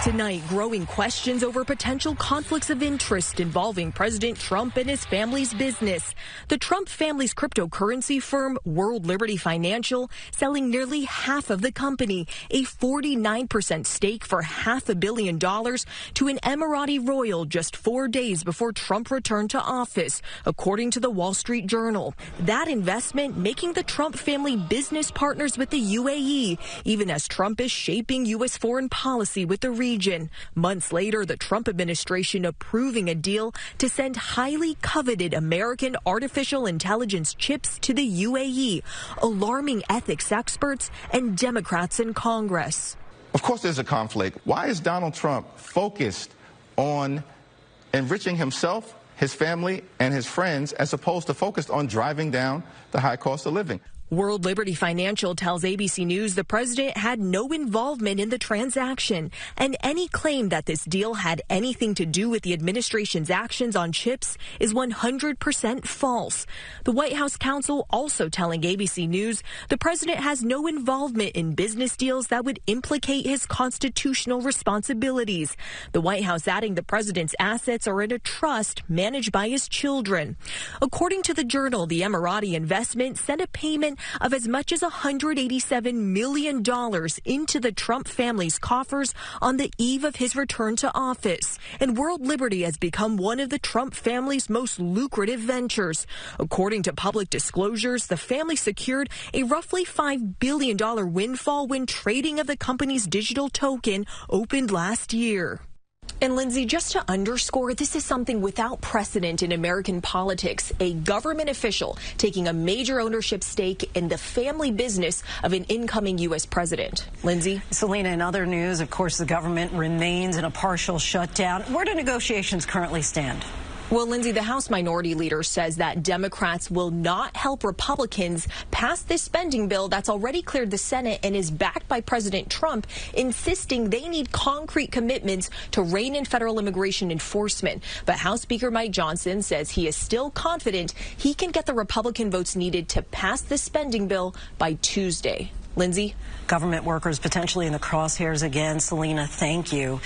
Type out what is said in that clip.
Tonight, growing questions over potential conflicts of interest involving President Trump and his family's business. The Trump family's cryptocurrency firm, World Liberty Financial, selling nearly half of the company, a 49% stake for $500 million to an Emirati royal just 4 days before Trump returned to office, according to the Wall Street Journal. That investment making the Trump family business partners with the UAE, even as Trump is shaping U.S. foreign policy with the region. Months later, the Trump administration approving a deal to send highly coveted American artificial intelligence chips to the UAE, alarming ethics experts and Democrats in Congress. Of course there's a conflict. Why is Donald Trump focused on enriching himself, his family, and his friends, as opposed to focused on driving down the high cost of living? World Liberty Financial tells ABC News the president had no involvement in the transaction, and any claim that this deal had anything to do with the administration's actions on chips is 100% false. The White House counsel also telling ABC News the president has no involvement in business deals that would implicate his constitutional responsibilities. The White House adding the president's assets are in a trust managed by his children. According to the Journal, the Emirati investment sent a payment of as much as $187 million into the Trump family's coffers on the eve of his return to office. And World Liberty has become one of the Trump family's most lucrative ventures. According to public disclosures, the family secured a roughly $5 billion windfall when trading of the company's digital token opened last year. And Lindsay, just to underscore, this is something without precedent in American politics, a government official taking a major ownership stake in the family business of an incoming U.S. president. Lindsay? Selena, in other news, of course, the government remains in a partial shutdown. Where do negotiations currently stand? Well, Lindsay, the House Minority Leader says that Democrats will not help Republicans pass this spending bill that's already cleared the Senate and is backed by President Trump, insisting they need concrete commitments to rein in federal immigration enforcement. But House Speaker Mike Johnson says he is still confident he can get the Republican votes needed to pass this spending bill by Tuesday. Lindsay? Government workers potentially in the crosshairs again. Selena, thank you.